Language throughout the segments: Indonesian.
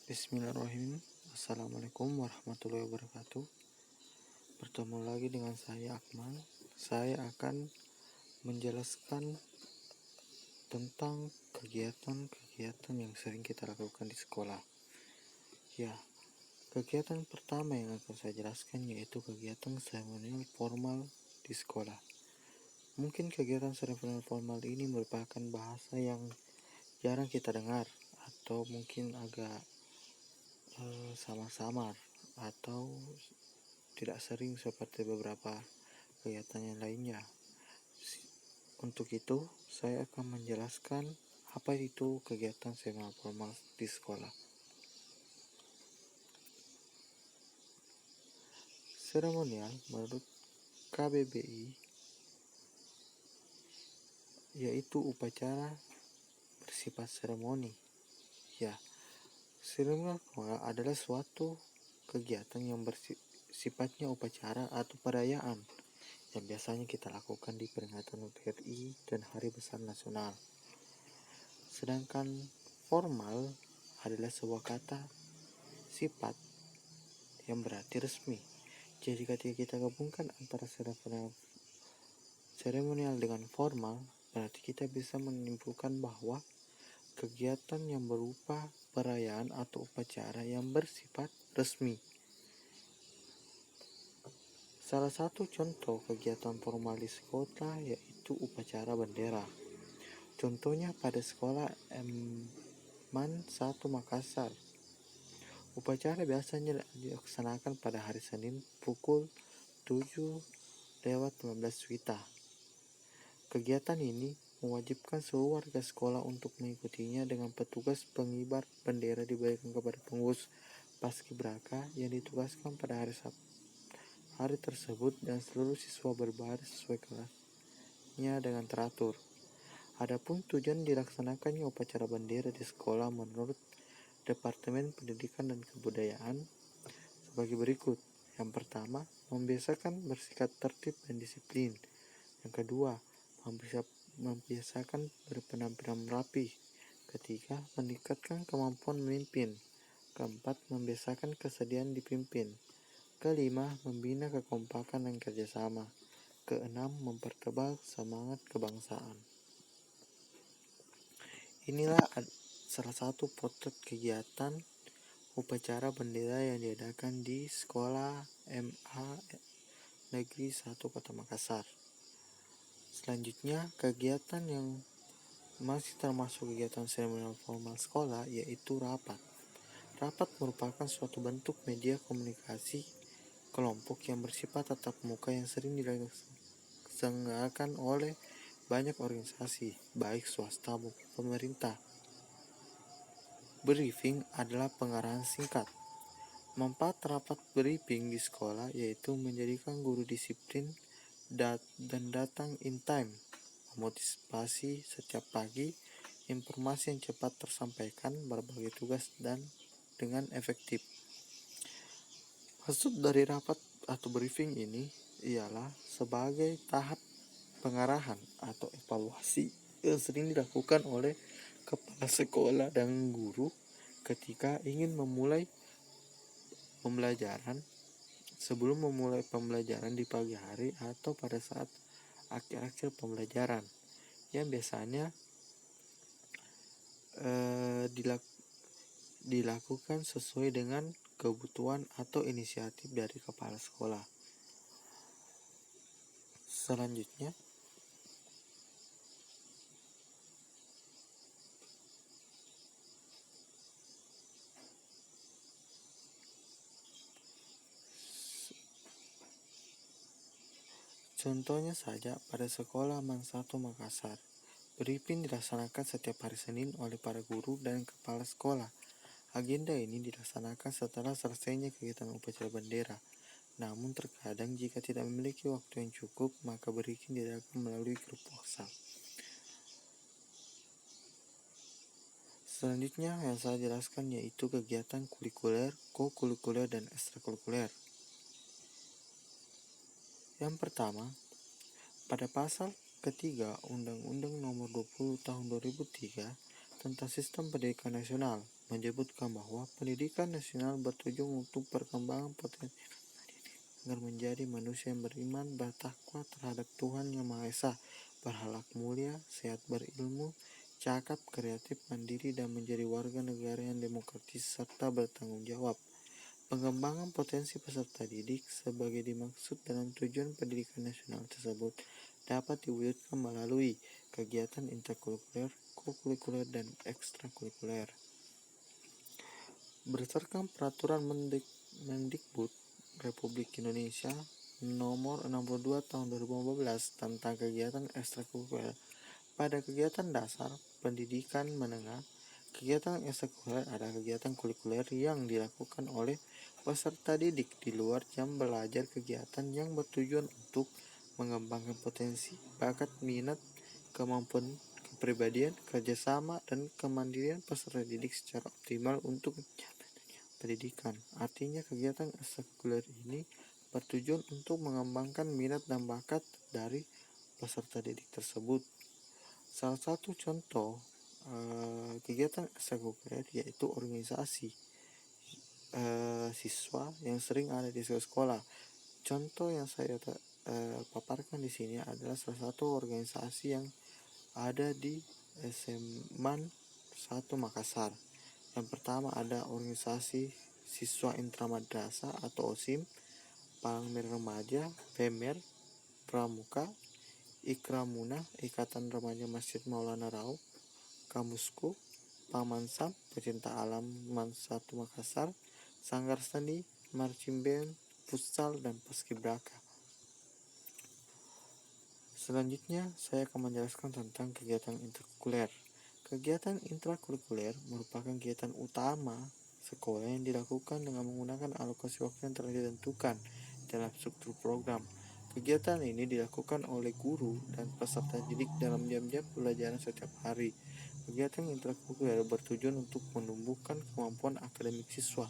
Bismillahirrahmanirrahim. Assalamualaikum warahmatullahi wabarakatuh. Bertemu lagi dengan saya Akmal. Saya akan menjelaskan tentang kegiatan-kegiatan yang sering kita lakukan di sekolah. Ya, kegiatan pertama yang akan saya jelaskan yaitu kegiatan seremonial formal di sekolah. Mungkin kegiatan seremonial formal ini merupakan bahasa yang jarang kita dengar atau mungkin agak samar-samar atau tidak sering seperti beberapa kegiatan yang lainnya. Untuk itu, saya akan menjelaskan apa itu kegiatan seremonial formal di sekolah. Seremonial menurut KBBI yaitu upacara bersifat seremoni. Ya, seremonial formal adalah suatu kegiatan yang sifatnya upacara atau perayaan yang biasanya kita lakukan di peringatan HUT RI dan Hari Besar Nasional. Sedangkan formal adalah sebuah kata sifat yang berarti resmi. Jadi ketika kita gabungkan antara seremonial dengan formal, berarti kita bisa menyimpulkan bahwa kegiatan yang berupa perayaan atau upacara yang bersifat resmi. Salah satu contoh kegiatan formal di sekolah yaitu upacara bendera. Contohnya pada sekolah MAN 1 Makassar. Upacara biasanya dilaksanakan pada hari Senin pukul 7:15 WITA. Kegiatan ini mewajibkan seluruh warga sekolah untuk mengikutinya dengan petugas pengibar bendera diberikan kepada pengurus paskibraka yang ditugaskan pada hari tersebut dan seluruh siswa berbaris sesuai kelasnya dengan teratur. Adapun tujuan dilaksanakannya upacara bendera di sekolah menurut Departemen Pendidikan dan Kebudayaan sebagai berikut. Yang pertama, membiasakan bersikap tertib dan disiplin. Yang kedua, membiasakan berpenampilan rapi. Ketiga, meningkatkan kemampuan memimpin. Keempat, membiasakan kesediaan dipimpin. Kelima, membina kekompakan dan kerjasama. Keenam, mempertebal semangat kebangsaan. Inilah salah satu potret kegiatan upacara bendera yang diadakan di sekolah MA Negeri 1 Kota Makassar. Selanjutnya, kegiatan yang masih termasuk kegiatan seremonial formal sekolah yaitu rapat. Rapat merupakan suatu bentuk media komunikasi kelompok yang bersifat tatap muka yang sering diselenggarakan oleh banyak organisasi, baik swasta maupun pemerintah. Briefing adalah pengarahan singkat. Manfaat rapat briefing di sekolah yaitu menjadikan guru disiplin dan datang in time, memotivasi setiap pagi, informasi yang cepat tersampaikan, berbagai tugas dan dengan efektif. Maksud dari rapat atau briefing ini ialah sebagai tahap pengarahan atau evaluasi yang sering dilakukan oleh kepala sekolah dan guru ketika ingin memulai pembelajaran, sebelum memulai pembelajaran di pagi hari atau pada saat akhir-akhir pembelajaran yang biasanya dilakukan sesuai dengan kebutuhan atau inisiatif dari kepala sekolah. Selanjutnya, contohnya saja pada sekolah MAN 1 Makassar. Briefing dilaksanakan setiap hari Senin oleh para guru dan kepala sekolah. Agenda ini dilaksanakan setelah selesainya kegiatan upacara bendera. Namun terkadang jika tidak memiliki waktu yang cukup, maka briefing dilakukan melalui grup WhatsApp. Selanjutnya yang saya jelaskan yaitu kegiatan kulikuler, kokurikuler, dan ekstrakurikuler. Yang pertama, pada pasal ketiga Undang-Undang Nomor 20 Tahun 2003 tentang Sistem Pendidikan Nasional menyebutkan bahwa pendidikan nasional bertujuan untuk perkembangan potensi agar menjadi manusia yang beriman, bertakwa terhadap Tuhan Yang Maha Esa, berakhlak mulia, sehat berilmu, cakap, kreatif, mandiri, dan menjadi warga negara yang demokratis serta bertanggung jawab. Pengembangan potensi peserta didik sebagai dimaksud dalam tujuan pendidikan nasional tersebut dapat diwujudkan melalui kegiatan interkurikuler, kokurikuler, dan ekstrakurikuler. Berdasarkan Peraturan Mendikbud Republik Indonesia Nomor 62 Tahun 2015 tentang kegiatan ekstrakurikuler, pada kegiatan dasar pendidikan menengah, kegiatan ekstrakurikuler adalah kegiatan kurikuler yang dilakukan oleh peserta didik di luar jam belajar, kegiatan yang bertujuan untuk mengembangkan potensi, bakat, minat, kemampuan, kepribadian, kerjasama, dan kemandirian peserta didik secara optimal untuk pendidikan. Artinya kegiatan ekstrakurikuler ini bertujuan untuk mengembangkan minat dan bakat dari peserta didik tersebut. Salah satu contoh kegiatan ekstrakurikuler yaitu organisasi siswa yang sering ada di sekolah. Contoh yang saya paparkan di sini adalah salah satu organisasi yang ada di SMA 1 Makassar. Yang pertama ada organisasi siswa intramadrasah atau OSIM, Palang Remaja, PEMER, Pramuka, Ikramuna, Ikatan Remaja Masjid Maulana Rauf, Kamusku, Pamansam, Pecinta Alam Man 1 Makassar, Sanggar Seni, Marching Band, Futsal, dan Paskibraka. Selanjutnya, saya akan menjelaskan tentang kegiatan interkurikuler. Kegiatan intrakurikuler merupakan kegiatan utama sekolah yang dilakukan dengan menggunakan alokasi waktu yang telah ditentukan dalam struktur program. Kegiatan ini dilakukan oleh guru dan peserta didik dalam jam-jam pelajaran setiap hari. Kegiatan intrakurikuler bertujuan untuk menumbuhkan kemampuan akademik siswa.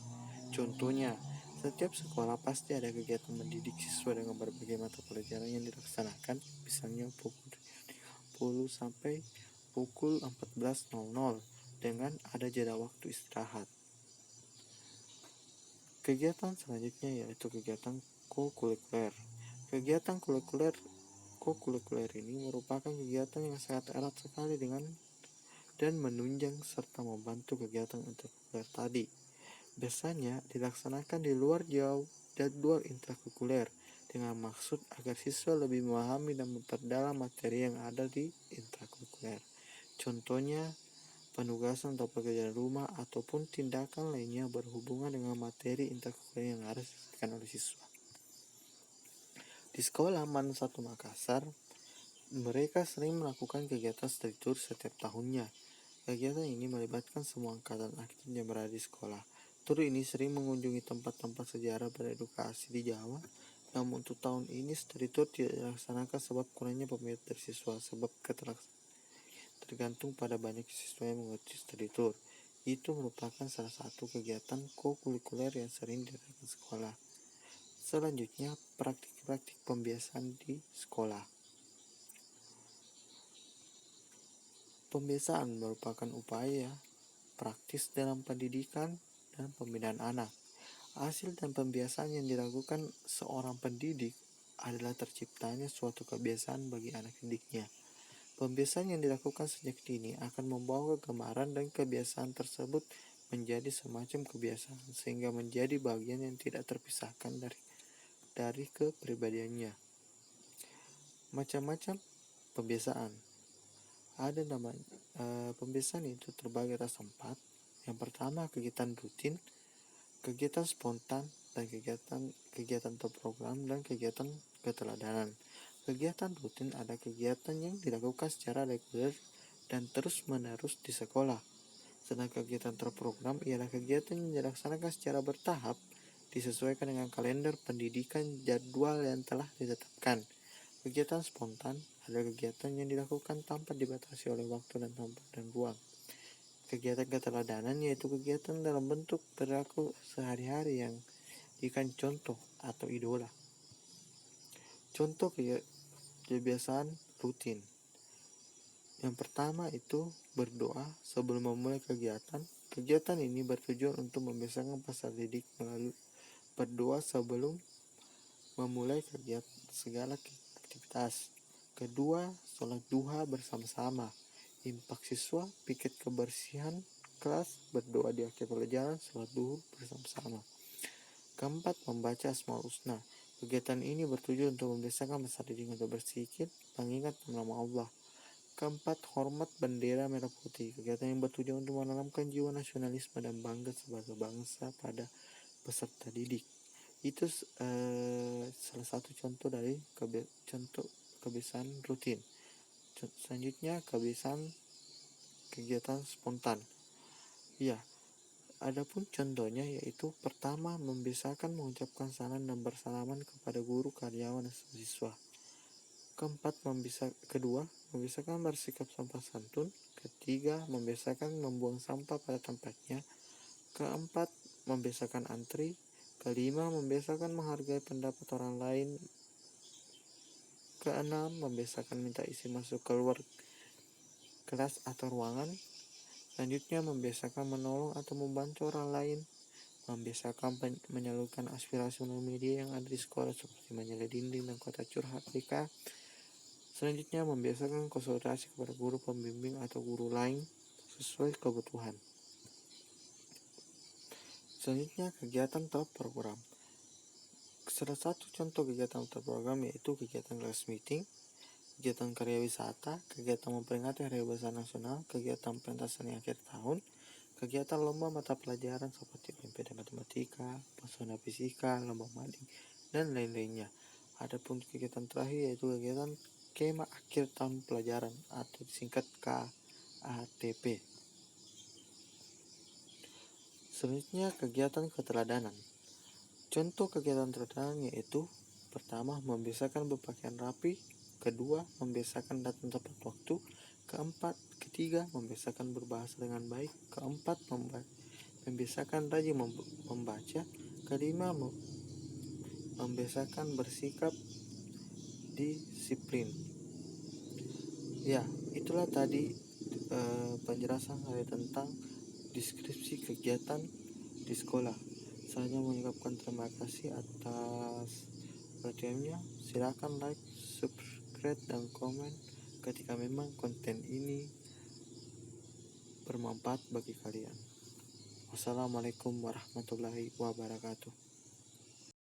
Contohnya, setiap sekolah pasti ada kegiatan mendidik siswa dengan berbagai mata pelajaran yang dilaksanakan, misalnya pukul 10 sampai pukul 14.00 dengan ada jeda waktu istirahat. Kegiatan selanjutnya yaitu kegiatan kokurikuler. Kegiatan kokurikuler ini merupakan kegiatan yang sangat erat sekali dengan dan menunjang serta membantu kegiatan interkurikuler tadi. Biasanya dilaksanakan di luar jadwal intrakurikuler dengan maksud agar siswa lebih memahami dan memperdalam materi yang ada di intrakurikuler. Contohnya, penugasan atau pekerjaan rumah ataupun tindakan lainnya berhubungan dengan materi intrakurikuler yang harus diselesaikan oleh siswa. Di sekolah MAN 1 Makassar, mereka sering melakukan kegiatan study tour setiap tahunnya. Kegiatan ini melibatkan semua angkatan aktif yang berada di sekolah. Tur ini sering mengunjungi tempat-tempat sejarah beredukasi di Jawa. Namun untuk tahun ini study tour tidak dilaksanakan sebab kurangnya peminat dari siswa, sebab tergantung pada banyak siswa yang mengikuti study tour. Itu merupakan salah satu kegiatan kokurikuler yang sering dilakukan sekolah. Selanjutnya, praktik-praktik pembiasaan di sekolah. Pembiasaan merupakan upaya praktis dalam pendidikan dan pembinaan anak. Hasil dan pembiasaan yang dilakukan seorang pendidik adalah terciptanya suatu kebiasaan bagi anak didiknya. Pembiasaan yang dilakukan sejak dini akan membawa kegemaran dan kebiasaan tersebut menjadi semacam kebiasaan sehingga menjadi bagian yang tidak terpisahkan dari kepribadiannya. Macam-macam pembiasaan. Ada namanya pembiasaan itu terbagi atas 4. Yang pertama kegiatan rutin, kegiatan spontan, dan kegiatan terprogram, dan kegiatan keteladanan. Kegiatan rutin ada kegiatan yang dilakukan secara reguler dan terus-menerus di sekolah. Sedangkan kegiatan terprogram ialah kegiatan yang dilaksanakan secara bertahap, disesuaikan dengan kalender pendidikan jadwal yang telah ditetapkan. Kegiatan spontan adalah kegiatan yang dilakukan tanpa dibatasi oleh waktu dan tempat dan ruang. Kegiatan keteladanan yaitu kegiatan dalam bentuk perilaku sehari-hari yang dijadikan contoh atau idola. Contoh kebiasaan rutin. Yang pertama itu berdoa sebelum memulai kegiatan Kegiatan ini bertujuan untuk membiasakan peserta didik melalui berdoa sebelum memulai segala aktivitas. Kedua, sholat duha bersama-sama. Impak siswa, piket kebersihan kelas, berdoa di akhir pelajaran, sholat duha bersama-sama. Keempat, membaca Asmaul Husna. Kegiatan ini bertujuan untuk membiasakan peserta didik untuk berzikir, mengingat nama Allah. Keempat, hormat bendera merah putih. Kegiatan yang bertujuan untuk menanamkan jiwa nasionalisme dan bangga sebagai bangsa pada peserta didik. Itu salah satu contoh dari kebiasaan rutin. Selanjutnya, kebiasaan kegiatan spontan. Ya, adapun contohnya yaitu pertama, membiasakan mengucapkan salam dan bersalaman kepada guru, karyawan, dan siswa. Kedua, membiasakan bersikap sopan santun. Ketiga, membiasakan membuang sampah pada tempatnya. Keempat, membiasakan antri. Kelima, membiasakan menghargai pendapat orang lain. Keenam, membiasakan minta izin masuk keluar kelas atau ruangan. Selanjutnya, membiasakan menolong atau membantu orang lain. Membiasakan menyalurkan aspirasi melalui media yang ada di sekolah seperti majalah dinding dan kotak curhat BK. Selanjutnya, membiasakan konsultasi kepada guru pembimbing atau guru lain sesuai kebutuhan. Selanjutnya, kegiatan terprogram. Salah satu contoh kegiatan terprogram yaitu kegiatan class meeting, kegiatan karya wisata, kegiatan memperingati Hari Bahasa Nasional, kegiatan pentas seni akhir tahun, kegiatan lomba mata pelajaran seperti Olimpiade Matematika, Pesona Fisika, lomba mading, dan lain-lainnya. Adapun kegiatan terakhir yaitu kegiatan Kema Akhir Tahun Pelajaran atau disingkat KATP. Selanjutnya, kegiatan keteladanan. Contoh kegiatan keteladanan yaitu pertama, membiasakan berpakaian rapi. Kedua, membiasakan datang tepat waktu. Ketiga, membiasakan berbahasa dengan baik. Keempat, membiasakan rajin membaca. Kelima, membiasakan bersikap disiplin. Ya, itulah tadi penjelasan saya tentang deskripsi kegiatan di sekolah. Saya mengucapkan terima kasih atas perhatiannya. Silakan like, subscribe, dan komen ketika memang konten ini bermanfaat bagi kalian. Wassalamualaikum warahmatullahi wabarakatuh.